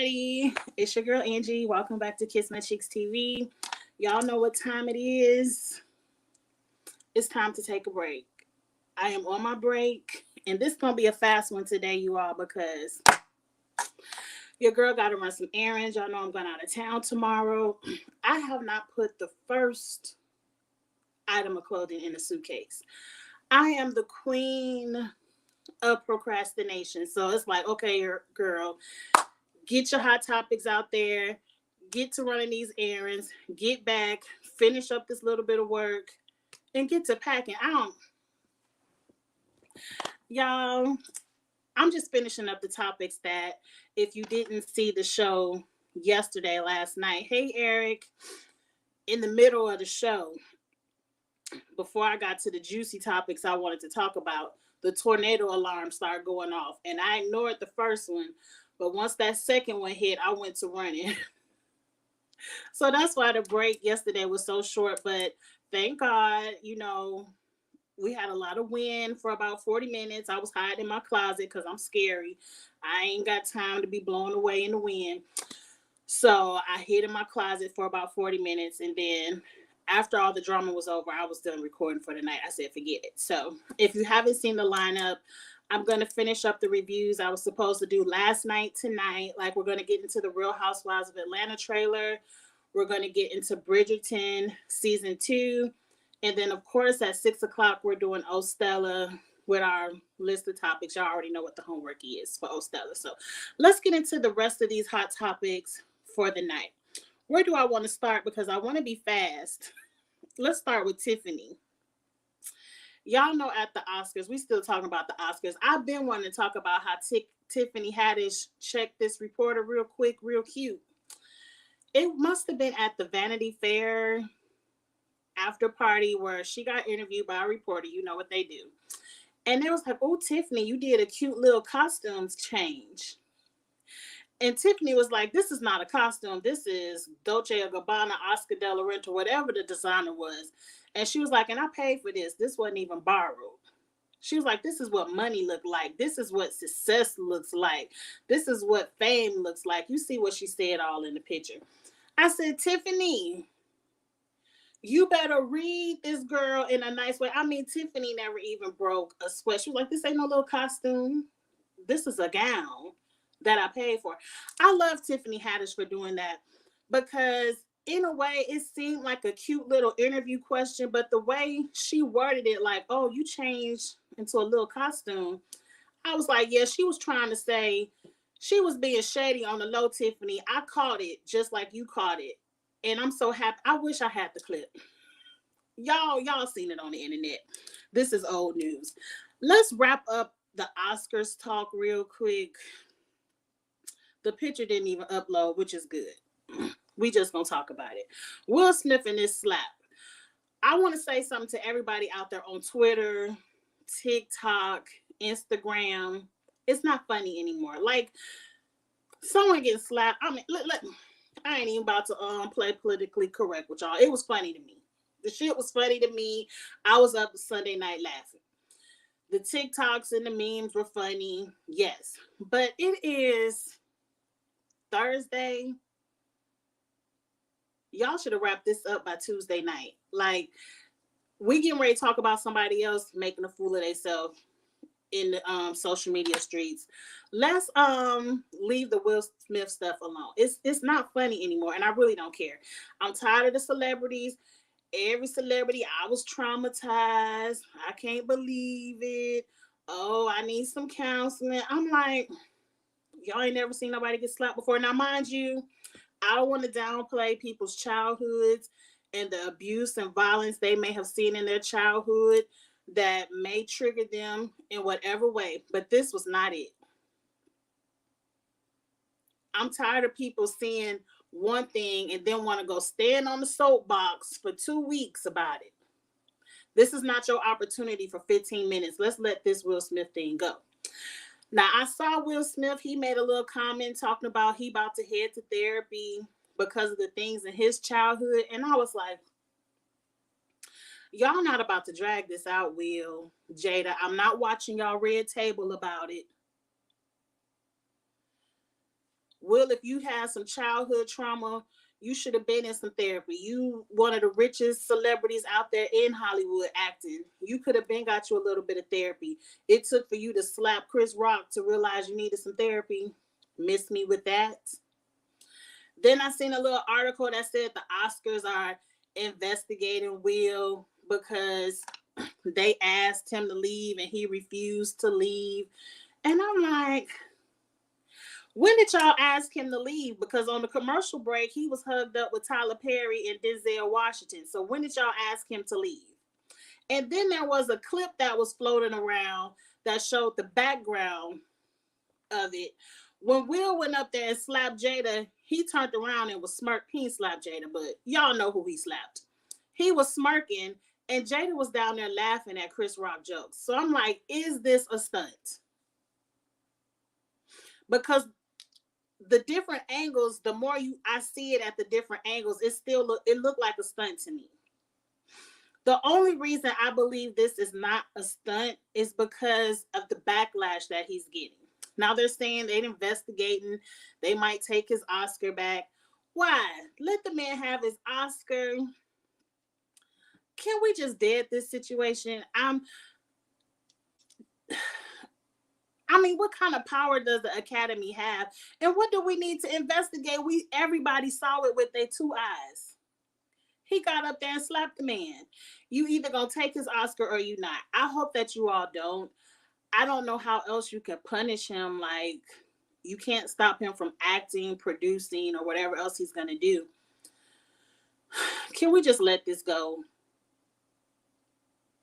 everybody. It's your girl Angie. Welcome back to Kiss My Cheeks TV. Y'all know what time it is. It's time to take a break. I am on my break, and this is going to be a fast one today, you all, because your girl got to run some errands. Y'all know I'm going out of town tomorrow. I have not put the first item of clothing in a suitcase. I am the queen of procrastination. So it's like, okay, girl, get your hot topics out there, get to running these errands, get back, finish up this little bit of work, and get to packing. Y'all, I'm just finishing up the topics that if you didn't see the show last night, hey, Eric, in the middle of the show, before I got to the juicy topics I wanted to talk about, the tornado alarm started going off, and I ignored the first one. But once that second one hit, I went to running. So that's why the break yesterday was so short. But thank God, we had a lot of wind for about 40 minutes. I was hiding in my closet because I'm scary. I ain't got time to be blown away in the wind. So I hid in my closet for about 40 minutes. And then after all the drama was over, I was done recording for the night. I said, forget it. So if you haven't seen the lineup, I'm going to finish up the reviews I was supposed to do last night tonight. Like, we're going to get into the Real Housewives of Atlanta trailer. We're going to get into Bridgerton season 2. And then, of course, at 6 o'clock, we're doing Ostella with our list of topics. Y'all already know what the homework is for Ostella. So let's get into the rest of these hot topics for the night. Where do I want to start? Because I want to be fast. Let's start with Tiffiany. Y'all know at the Oscars, we still talking about the Oscars. I've been wanting to talk about how Tiffiany Haddish checked this reporter real quick, real cute. It must have been at the Vanity Fair after party where she got interviewed by a reporter. You know what they do. And it was like, oh, Tiffany, you did a cute little costumes change. And Tiffany was like, this is not a costume. This is Dolce & Gabbana, Oscar de la Renta, whatever the designer was. And she was like, and I paid for this. This wasn't even borrowed. She was like, this is what money looked like. This is what success looks like. This is what fame looks like. You see what she said all in the picture. I said, Tiffany, you better read this girl in a nice way. I mean, Tiffany never even broke a sweat. She was like, this ain't no little costume. This is a gown that I paid for. I love Tiffiany Haddish for doing that because in a way it seemed like a cute little interview question, but the way she worded it, like, oh, you changed into a little costume, I was like, yeah, she was trying to say she was being shady on the low, Tiffany. I caught it just like you caught it. And I'm so happy. I wish I had the clip. Y'all seen it on the internet. This is old news. Let's wrap up the Oscars talk real quick. The picture didn't even upload, which is good. We just gonna talk about it. Will Smith and this slap. I want to say something to everybody out there on Twitter, TikTok, Instagram. It's not funny anymore. Like, someone getting slapped. I mean, look, I ain't even about to play politically correct with y'all. It was funny to me. The shit was funny to me. I was up Sunday night laughing. The TikToks and the memes were funny. Yes. But it is Thursday. Y'all should have wrapped this up by Tuesday night. Like, we getting ready to talk about somebody else making a fool of themselves in the social media streets. Let's leave the Will Smith stuff alone. It's not funny anymore, and I really don't care. I'm tired of the celebrities. Every celebrity, I was traumatized. I can't believe it. Oh, I need some counseling. I'm like, y'all ain't never seen nobody get slapped before. Now, mind you, I don't want to downplay people's childhoods and the abuse and violence they may have seen in their childhood that may trigger them in whatever way. But this was not it. I'm tired of people seeing one thing and then want to go stand on the soapbox for 2 weeks about it. This is not your opportunity for 15 minutes. Let's let this Will Smith thing go. Now, I saw Will Smith. He made a little comment talking about he about to head to therapy because of the things in his childhood. And I was like, y'all not about to drag this out, Will, Jada. I'm not watching y'all Red Table about it. Will, if you had some childhood trauma, you should have been in some therapy. You one of the richest celebrities out there in Hollywood acting. You could have been got you a little bit of therapy. It took for you to slap Chris Rock to realize you needed some therapy. Miss me with that. Then I seen a little article that said the Oscars are investigating Will because they asked him to leave and he refused to leave. And I'm like, when did y'all ask him to leave? Because on the commercial break, he was hugged up with Tyler Perry and Denzel Washington. So when did y'all ask him to leave? And then there was a clip that was floating around that showed the background of it. When Will went up there and slapped Jada, he turned around and was smirking. He slapped Jada, but y'all know who he slapped. He was smirking, and Jada was down there laughing at Chris Rock jokes. So I'm like, is this a stunt? Because the different angles, the more I see it at the different angles, it looked like a stunt to me. The only reason I believe this is not a stunt is because of the backlash that he's getting. Now they're saying they're investigating. They might take his Oscar back. Why? Let the man have his Oscar. Can we just dead this situation? I mean, what kind of power does the Academy have? And what do we need to investigate? Everybody saw it with their two eyes. He got up there and slapped the man. You either gonna take his Oscar or you not. I hope that you all don't. I don't know how else you can punish him. Like, you can't stop him from acting, producing, or whatever else he's gonna do. Can we just let this go?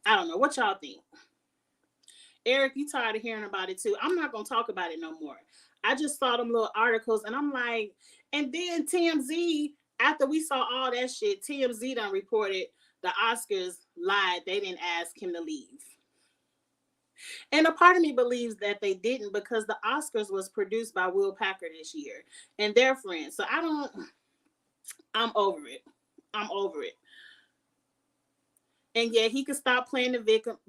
I don't know. What y'all think? Eric, you tired of hearing about it too. I'm not gonna talk about it no more. I just saw them little articles and I'm like, and then TMZ, after we saw all that shit, TMZ done reported the Oscars lied. They didn't ask him to leave. And a part of me believes that they didn't because the Oscars was produced by Will Packer this year and their friends. So I'm over it. I'm over it. And yeah, he could stop playing the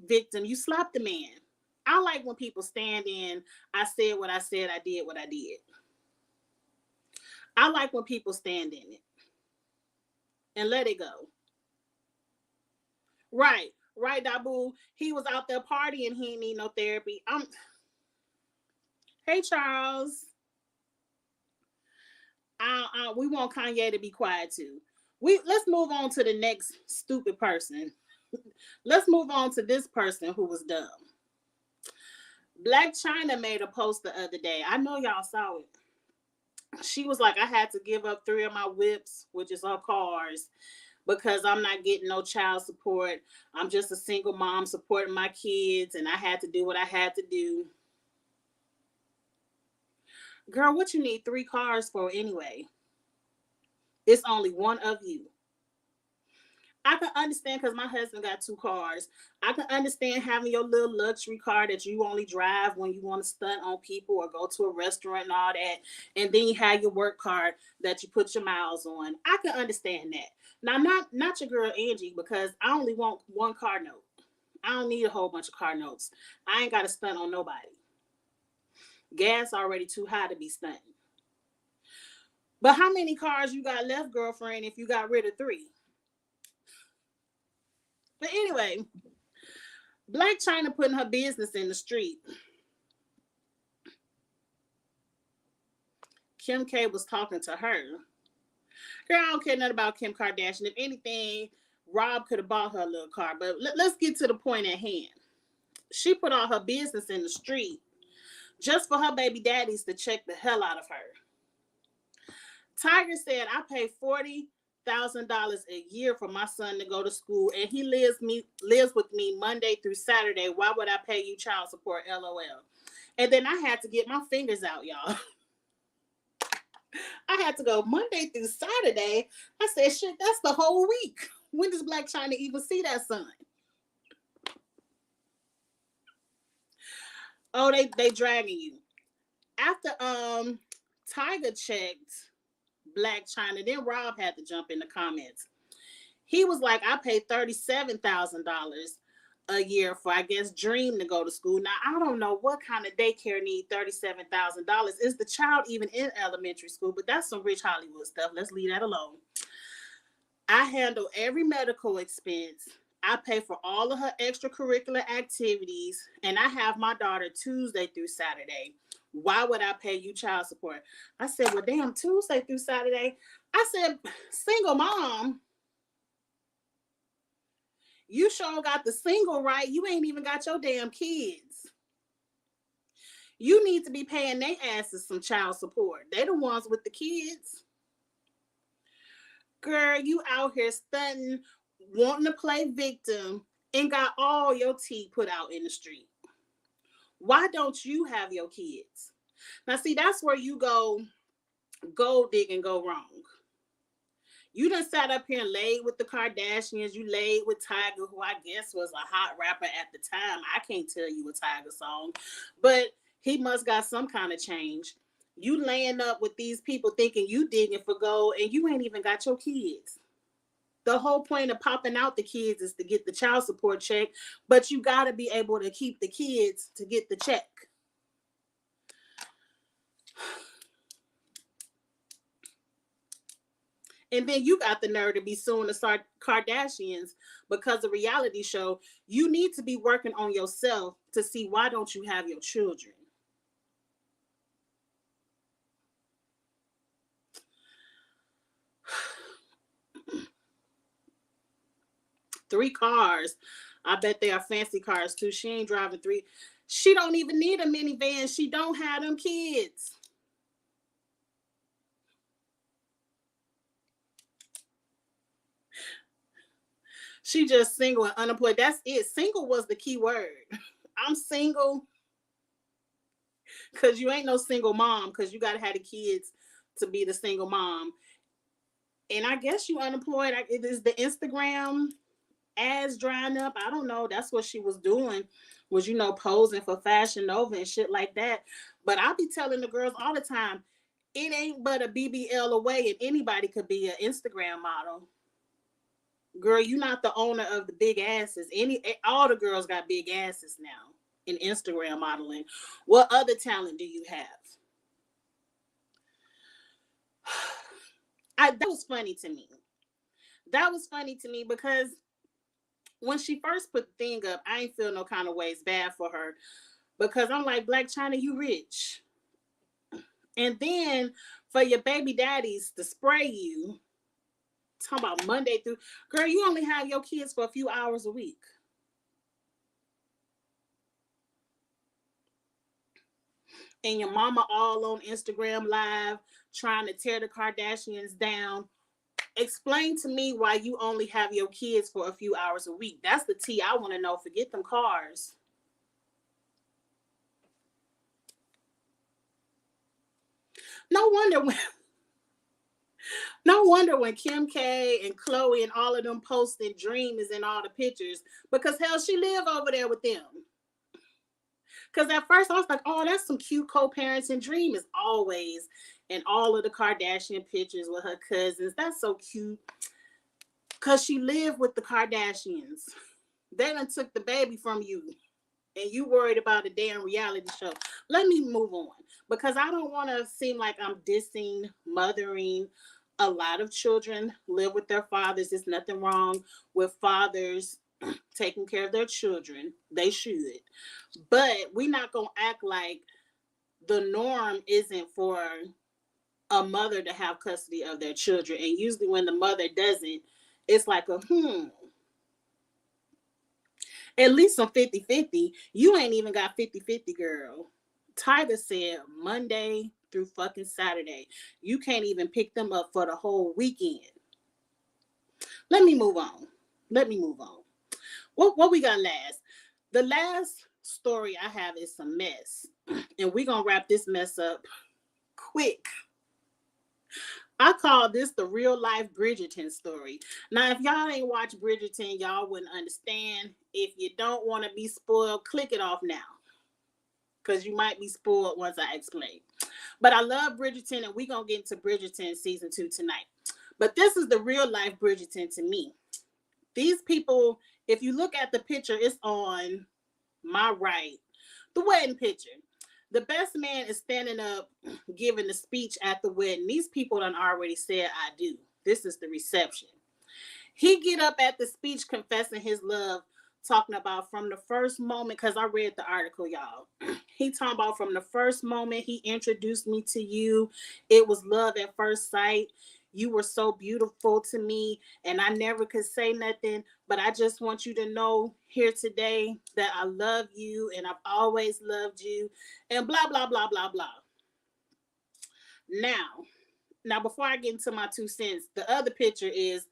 victim. You slapped the man. I like when people stand in, I said what I said, I did what I did. I like when people stand in it and let it go. Right, Dabu. He was out there partying. He didn't need no therapy. Hey, Charles. We want Kanye to be quiet too. Let's move on to the next stupid person. Let's move on to this person who was dumb. Blac Chyna made a post the other day. I know y'all saw it. She was like, I had to give up 3 of my whips, which is her cars, because I'm not getting no child support. I'm just a single mom supporting my kids, and I had to do what I had to do. Girl, what you need 3 cars for anyway? It's only one of you. I can understand because my husband got 2 cars. I can understand having your little luxury car that you only drive when you want to stunt on people or go to a restaurant and all that. And then you have your work card that you put your miles on. I can understand that. Now, not your girl Angie, because I only want 1 car note. I don't need a whole bunch of car notes. I ain't got to stunt on nobody. Gas already too high to be stunting. But how many cars you got left, girlfriend, if you got rid of 3? But anyway, Blac Chyna putting her business in the street. Kim K was talking to her. Girl, I don't care nothing about Kim Kardashian. If anything, Rob could have bought her a little car. But let's get to the point at hand. She put all her business in the street just for her baby daddies to check the hell out of her. Tiger said, I pay $40,000 a year for my son to go to school, and he lives with me Monday through Saturday. Why would I pay you child support? LOL. And then I had to get my fingers out, y'all. I had to go Monday through Saturday. I said, shit, that's the whole week. When does Blac Chyna even see that son? Oh, they dragging you. After Tiger checked Blac Chyna, then Rob had to jump in the comments. He was like, I paid $37,000 a year for, I guess, Dream to go to school. Now, I don't know what kind of daycare need $37,000. Is the child even in elementary school? But that's some rich Hollywood stuff. Let's leave that alone. I handle every medical expense. I pay for all of her extracurricular activities, and I have my daughter Tuesday through Saturday. Why would I pay you child support? I said, well, damn, Tuesday through Saturday. I said, single mom, you sure got the single right. You ain't even got your damn kids. You need to be paying their asses some child support. They the ones with the kids. Girl, you out here stunting, wanting to play victim, and got all your tea put out in the street. Why don't you have your kids? Now, see, that's where you go gold dig and go wrong. You done sat up here and laid with the Kardashians. You laid with Tiger, who I guess was a hot rapper at the time. I can't tell you a Tiger song, but he must got some kind of change. You laying up with these people thinking you digging for gold, and you ain't even got your kids. The whole point of popping out the kids is to get the child support check, but you got to be able to keep the kids to get the check. And then you got the nerve to be suing the Kardashians because of reality show. You need to be working on yourself to see why don't you have your children. Three cars. I bet they are fancy cars too. She ain't driving three. She don't even need a minivan. She don't have them kids. She just single and unemployed. That's it. Single was the key word. I'm single because you ain't no single mom because you got to have the kids to be the single mom. And I guess you unemployed. It is the Instagram ads drying up. I don't know. That's what she was doing, was, posing for Fashion Nova and shit like that. But I be telling the girls all the time, it ain't but a BBL away and anybody could be an Instagram model. Girl, you not the owner of the big asses. All the girls got big asses now in Instagram modeling. What other talent do you have? That was funny to me. That was funny to me because when she first put the thing up, I ain't feel no kind of ways bad for her because I'm like, Blac Chyna, you rich. And then for your baby daddies to spray you, talking about Monday through, girl, you only have your kids for a few hours a week. And your mama all on Instagram Live trying to tear the Kardashians down. Explain to me why you only have your kids for a few hours a week. That's the tea I want to know. Forget them cars. No wonder when Kim K and Chloe and all of them posting Dream is in all the pictures, because hell, she live over there with them. Because at first I was like, oh, that's some cute co-parenting. Dream is always in all of the Kardashian pictures with her cousins. That's so cute. Because she lived with the Kardashians. They done took the baby from you. And you worried about a damn reality show. Let me move on. Because I don't want to seem like I'm dissing mothering. A lot of children live with their fathers. There's nothing wrong with fathers taking care of their children. They should. But we're not going to act like the norm isn't for a mother to have custody of their children. And usually when the mother doesn't, it's like a at least some 50-50. You ain't even got 50-50, girl. Tiger said Monday through fucking Saturday. You can't even pick them up for the whole weekend. Let me move on. What we got last? The last story I have is some mess. And we're going to wrap this mess up quick. I call this the real life Bridgerton story. Now, if y'all ain't watched Bridgerton, y'all wouldn't understand. If you don't want to be spoiled, click it off now. Because you might be spoiled once I explain. But I love Bridgerton, and we're going to get into Bridgerton season 2 tonight. But this is the real life Bridgerton to me. These people, if you look at the picture, it's on my right, the wedding picture. The best man is standing up giving the speech at the wedding. These people done already said I do. This is the reception. He get up at the speech confessing his love, talking about from the first moment, because I read the article, y'all. He talking about from the first moment he introduced me to you, it was love at first sight. You were so beautiful to me, and I never could say nothing, but I just want you to know here today that I love you and I've always loved you, and blah, blah, blah, blah, blah. Now, before I get into my 2 cents, the other picture is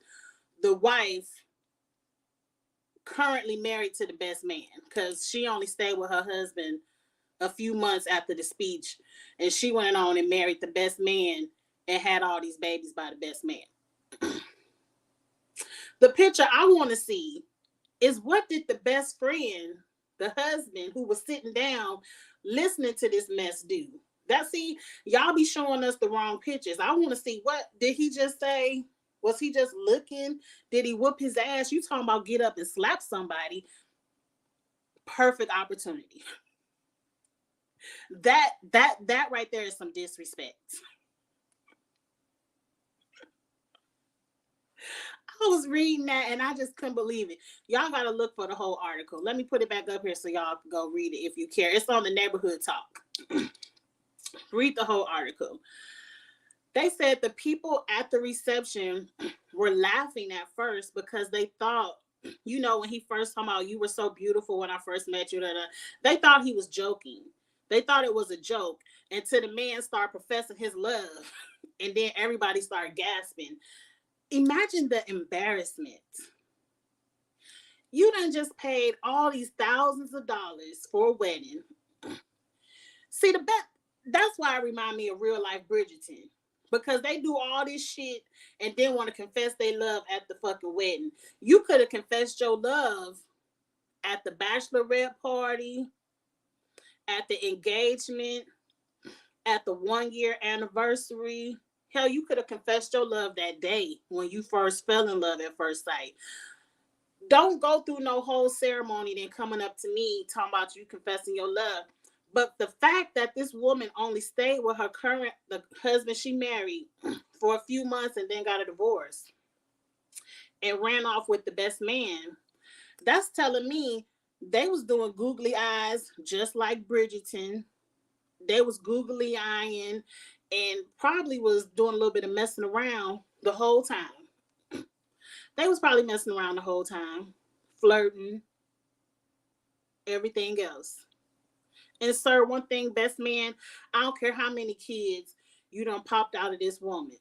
the wife currently married to the best man, because she only stayed with her husband a few months after the speech, and she went on and married the best man and had all these babies by the best man. The picture I want to see is, what did the best friend, the husband who was sitting down listening to this mess, do? See, y'all be showing us the wrong pictures. I want to see, what did he just say? Was he just looking? Did he whoop his ass? You talking about get up and slap somebody? Perfect opportunity. That right there is some disrespect. I was reading that and I just couldn't believe it. Y'all got to look for the whole article. Let me put it back up here so y'all can go read it if you care. It's on the Neighborhood Talk. Read the whole article. They said the people at the reception were laughing at first because they thought, when he first came out, you were so beautiful when I first met you. They thought he was joking. They thought it was a joke until the man started professing his love, and then everybody started gasping. Imagine the embarrassment. You done just paid all these thousands of dollars for a wedding. See, that's why it remind me of real life Bridgerton. Because they do all this shit and then want to confess they love at the fucking wedding. You could have confessed your love at the bachelorette party, at the engagement, at the 1-year anniversary. Hell, you could have confessed your love that day when you first fell in love at first sight. Don't go through no whole ceremony then coming up to me talking about you confessing your love. But the fact that this woman only stayed with the husband she married for a few months and then got a divorce and ran off with the best man, that's telling me they was doing googly eyes just like Bridgerton. They was googly eyeing and probably was doing a little bit of messing around the whole time. They was probably messing around the whole time, flirting, everything else. And sir, one thing, best man, I don't care how many kids you done popped out of this woman.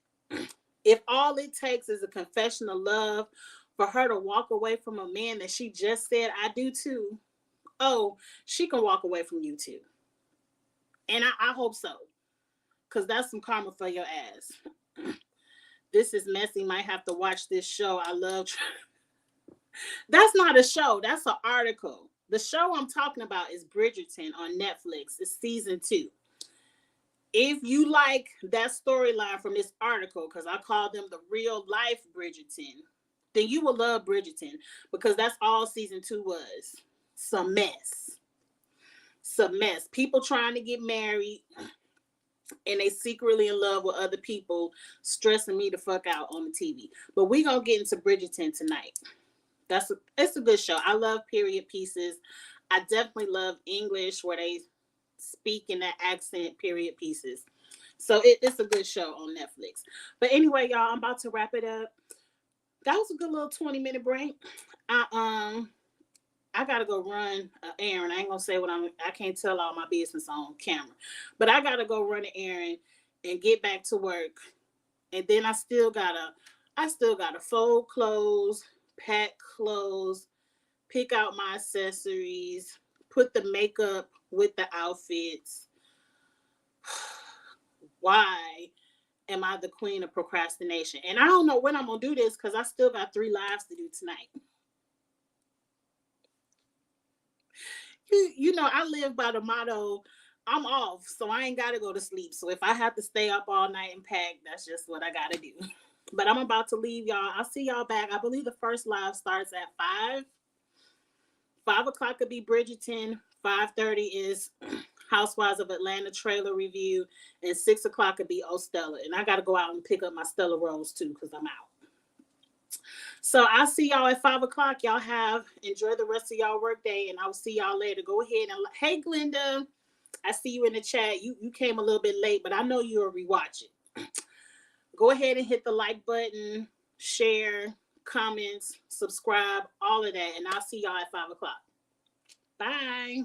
If all it takes is a confession of love for her to walk away from a man that she just said I do too, oh, she can walk away from you too. And I hope so. Because that's some karma for your ass. This is messy. Might have to watch this show. I love... That's not a show. That's an article. The show I'm talking about is Bridgerton on Netflix. It's season 2. If you like that storyline from this article, because I call them the real life Bridgerton, then you will love Bridgerton, because that's all season 2 was. Some mess. Some mess. People trying to get married and they secretly in love with other people, stressing me the fuck out on the TV. But we gonna get into Bridgerton tonight. It's a good show. I love period pieces. I definitely love English where they speak in that accent, period pieces. So it's a good show on Netflix. But anyway, y'all, I'm about to wrap it up. That was a good little 20-minute break. I gotta go run an errand. I ain't gonna say I can't tell all my business on camera. But I gotta go run an errand and get back to work. And then I still gotta fold clothes, pack clothes, pick out my accessories, put the makeup with the outfits. Why am I the queen of procrastination? And I don't know when I'm gonna do this because I still got 3 lives to do tonight. You know, I live by the motto, I'm off, so I ain't gotta go to sleep. So if I have to stay up all night and pack, that's just what I gotta do. But I'm about to leave y'all. I'll see y'all back. I believe the first live starts at 5. 5 o'clock could be Bridgerton. 5:30 is Housewives of Atlanta trailer review, and 6 o'clock could be Ostella. And I got to go out and pick up my Stella Rose too because I'm out. So I'll see y'all at 5 o'clock. Y'all enjoy the rest of y'all work day, and I'll see y'all later. Go ahead and hey, Glenda, I see you in the chat. You came a little bit late, but I know you'll rewatch it. Go ahead and hit the like button, share, comments, subscribe, all of that, and I'll see y'all at 5 o'clock. Bye.